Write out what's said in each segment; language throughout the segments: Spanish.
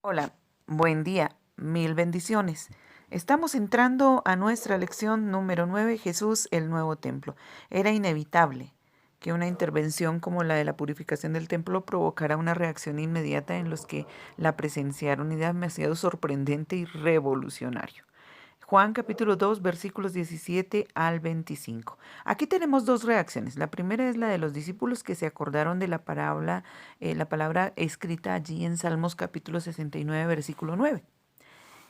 Hola, buen día, mil bendiciones. Estamos entrando a nuestra lección número 9, Jesús, el nuevo templo. Era inevitable que una intervención como la de la purificación del templo provocara una reacción inmediata en los que la presenciaron y demasiado sorprendente y revolucionario. Juan capítulo 2 versículos 17 al 25. Aquí tenemos dos reacciones. La primera es la de los discípulos que se acordaron de la palabra escrita allí en Salmos capítulo 69 versículo 9.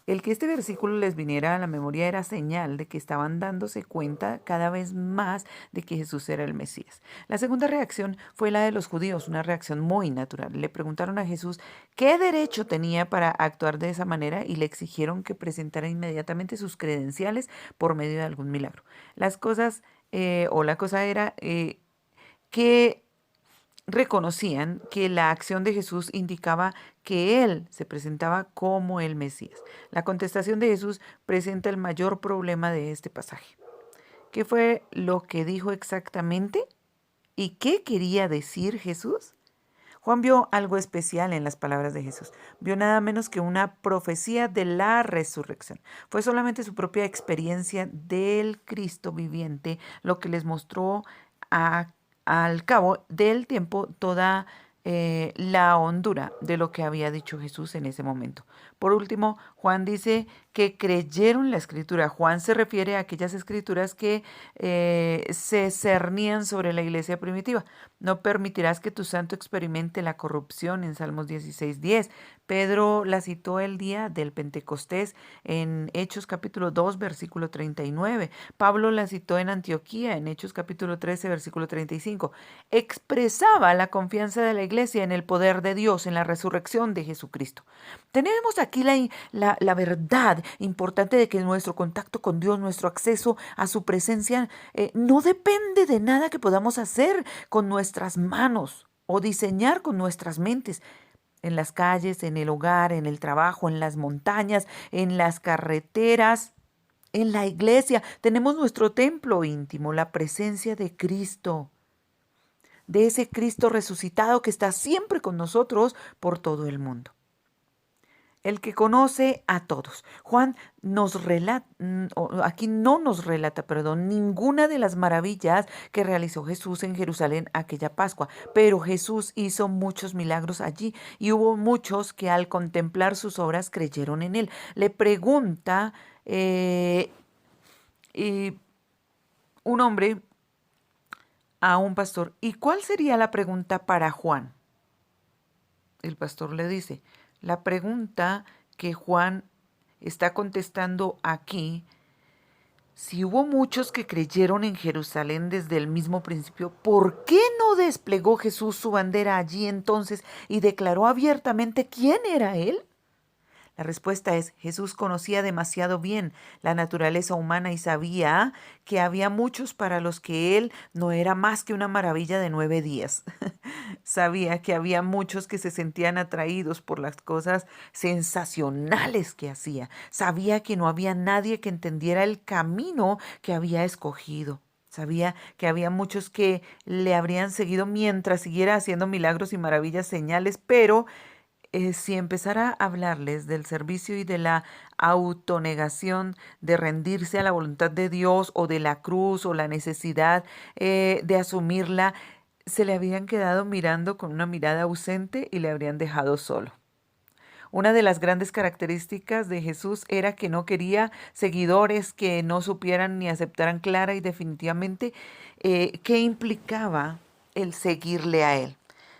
El que este versículo les viniera a la memoria era señal de que estaban dándose cuenta cada vez más de que Jesús era el Mesías. La segunda reacción fue la de los judíos, una reacción muy natural. Le preguntaron a Jesús qué derecho tenía para actuar de esa manera y le exigieron que presentara inmediatamente sus credenciales por medio de algún milagro. La cosa era que reconocían que la acción de Jesús indicaba que él se presentaba como el Mesías. La contestación de Jesús presenta el mayor problema de este pasaje. ¿Qué fue lo que dijo exactamente? ¿Y qué quería decir Jesús? Juan vio algo especial en las palabras de Jesús. Vio nada menos que una profecía de la resurrección. Fue solamente su propia experiencia del Cristo viviente lo que les mostró a- al cabo del tiempo toda la hondura de lo que había dicho Jesús en ese momento. Por último, Juan dice que creyeron la escritura. Juan se refiere a aquellas escrituras que se cernían sobre la iglesia primitiva. No permitirás que tu santo experimente la corrupción en Salmos 16:10. Pedro la citó el día del Pentecostés en Hechos capítulo 2 versículo 39. Pablo la citó en Antioquía en Hechos capítulo 13 versículo 35. Expresaba la confianza de la iglesia en el poder de Dios, en la resurrección de Jesucristo. Tenemos aquí la verdad importante de que nuestro contacto con Dios, nuestro acceso a su presencia, no depende de nada que podamos hacer con nuestras manos o diseñar con nuestras mentes. En las calles, en el hogar, en el trabajo, en las montañas, en las carreteras, en la iglesia, tenemos nuestro templo íntimo, la presencia de Cristo, de ese Cristo resucitado que está siempre con nosotros por todo el mundo. El que conoce a todos. Juan nos relata, aquí no nos relata, perdón, ninguna de las maravillas que realizó Jesús en Jerusalén aquella Pascua, pero Jesús hizo muchos milagros allí y hubo muchos que al contemplar sus obras creyeron en él. Le pregunta y un hombre a un pastor, ¿y cuál sería la pregunta para Juan? El pastor le dice, la pregunta que Juan está contestando aquí, si hubo muchos que creyeron en Jerusalén desde el mismo principio, ¿por qué no desplegó Jesús su bandera allí entonces y declaró abiertamente quién era él? La respuesta es, Jesús conocía demasiado bien la naturaleza humana y sabía que había muchos para los que él no era más que una maravilla de 9 días. Sabía que había muchos que se sentían atraídos por las cosas sensacionales que hacía. Sabía que no había nadie que entendiera el camino que había escogido. Sabía que había muchos que le habrían seguido mientras siguiera haciendo milagros y maravillas, señales, pero si empezara a hablarles del servicio y de la autonegación, de rendirse a la voluntad de Dios o de la cruz o la necesidad de asumirla, se le habían quedado mirando con una mirada ausente y le habrían dejado solo. Una de las grandes características de Jesús era que no quería seguidores que no supieran ni aceptaran clara y definitivamente qué implicaba el seguirle a él.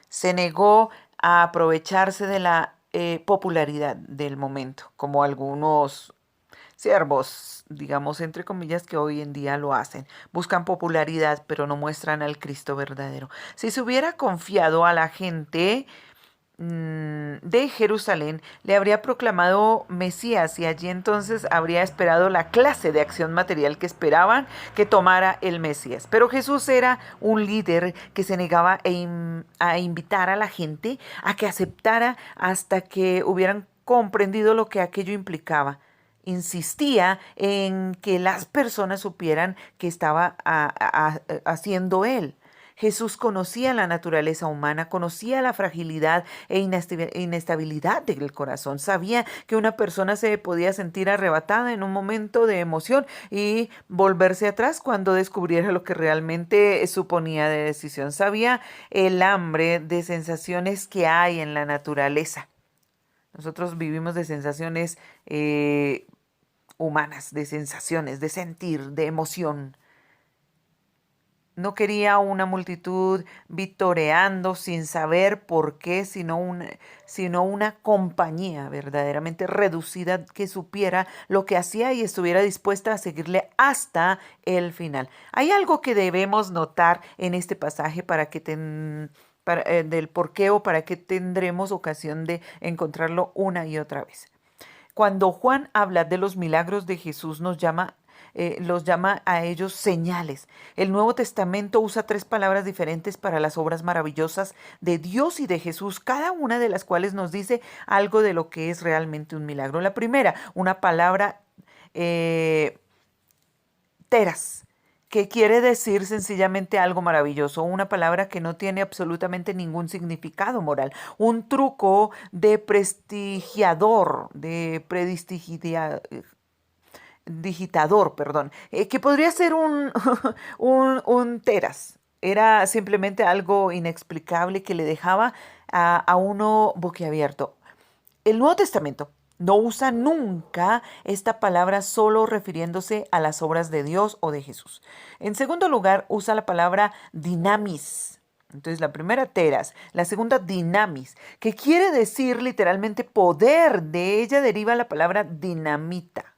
Se negó a aprovecharse de la popularidad del momento, como algunos siervos, digamos, entre comillas, que hoy en día lo hacen. Buscan popularidad, pero no muestran al Cristo verdadero. Si se hubiera confiado a la gente de Jerusalén, le habría proclamado Mesías y allí entonces habría esperado la clase de acción material que esperaban que tomara el Mesías. Pero Jesús era un líder que se negaba a invitar a la gente a que aceptara hasta que hubieran comprendido lo que aquello implicaba. Insistía en que las personas supieran que estaba haciendo él. Jesús conocía la naturaleza humana, conocía la fragilidad e inestabilidad del corazón. Sabía que una persona se podía sentir arrebatada en un momento de emoción y volverse atrás cuando descubriera lo que realmente suponía de decisión. Sabía el hambre de sensaciones que hay en la naturaleza. Nosotros vivimos de sensaciones humanas, de sensaciones, de sentir, de emoción. No quería una multitud vitoreando sin saber por qué, sino una compañía verdaderamente reducida que supiera lo que hacía y estuviera dispuesta a seguirle hasta el final. Hay algo que debemos notar en este pasaje del por qué o para qué tendremos ocasión de encontrarlo una y otra vez. Cuando Juan habla de los milagros de Jesús, los llama a ellos señales. El Nuevo Testamento usa 3 palabras diferentes para las obras maravillosas de Dios y de Jesús, cada una de las cuales nos dice algo de lo que es realmente un milagro. La primera, una palabra teras, que quiere decir sencillamente algo maravilloso, una palabra que no tiene absolutamente ningún significado moral, un truco de digitador, perdón, que podría ser un teras. Era simplemente algo inexplicable que le dejaba a uno boquiabierto. El Nuevo Testamento no usa nunca esta palabra solo refiriéndose a las obras de Dios o de Jesús. En segundo lugar, usa la palabra dinamis. Entonces, la primera teras, la segunda dinamis, que quiere decir literalmente poder. De ella deriva la palabra dinamita,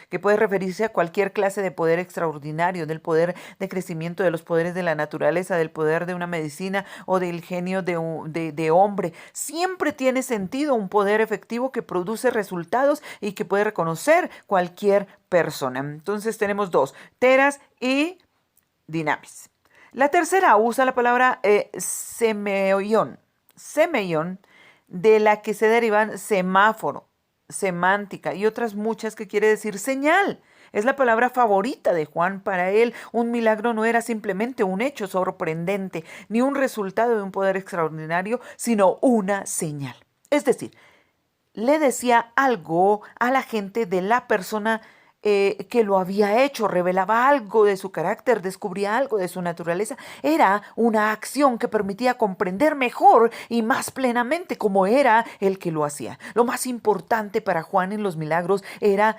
que puede referirse a cualquier clase de poder extraordinario, del poder de crecimiento, de los poderes de la naturaleza, del poder de una medicina o del genio de hombre. Siempre tiene sentido un poder efectivo que produce resultados y que puede reconocer cualquier persona. Entonces tenemos 2, teras y dinamis. La tercera usa la palabra semeion, de la que se derivan semáforo, semántica y otras muchas que quiere decir señal. Es la palabra favorita de Juan. Para él, un milagro no era simplemente un hecho sorprendente, ni un resultado de un poder extraordinario, sino una señal. Es decir, le decía algo a la gente de la persona que lo había hecho, revelaba algo de su carácter, descubría algo de su naturaleza. Era una acción que permitía comprender mejor y más plenamente cómo era el que lo hacía. Lo más importante para Juan en los milagros era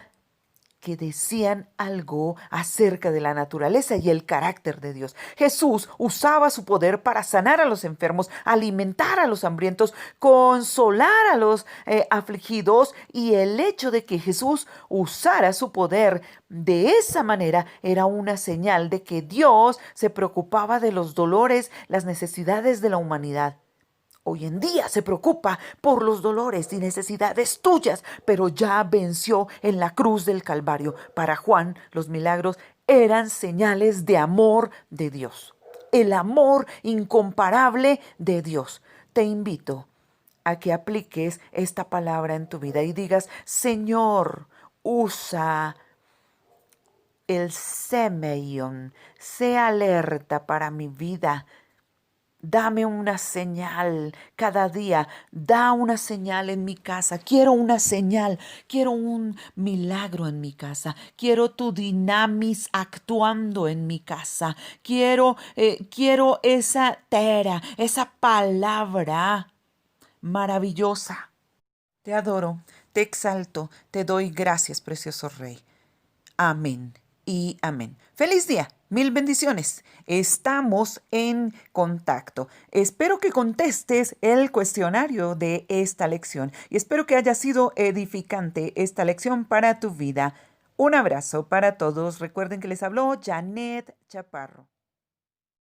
que decían algo acerca de la naturaleza y el carácter de Dios. Jesús usaba su poder para sanar a los enfermos, alimentar a los hambrientos, consolar a los afligidos, y el hecho de que Jesús usara su poder de esa manera era una señal de que Dios se preocupaba de los dolores, las necesidades de la humanidad. Hoy en día se preocupa por los dolores y necesidades tuyas, pero ya venció en la cruz del Calvario. Para Juan, los milagros eran señales de amor de Dios, el amor incomparable de Dios. Te invito a que apliques esta palabra en tu vida y digas: Señor, usa el semeion, sé alerta para mi vida. Dame una señal cada día, da una señal en mi casa. Quiero una señal, quiero un milagro en mi casa. Quiero tu dinamis actuando en mi casa. Quiero esa tera, esa palabra maravillosa. Te adoro, te exalto, te doy gracias, precioso Rey. Amén y amén. ¡Feliz día! Mil bendiciones. Estamos en contacto. Espero que contestes el cuestionario de esta lección y espero que haya sido edificante esta lección para tu vida. Un abrazo para todos. Recuerden que les habló Janet Chaparro.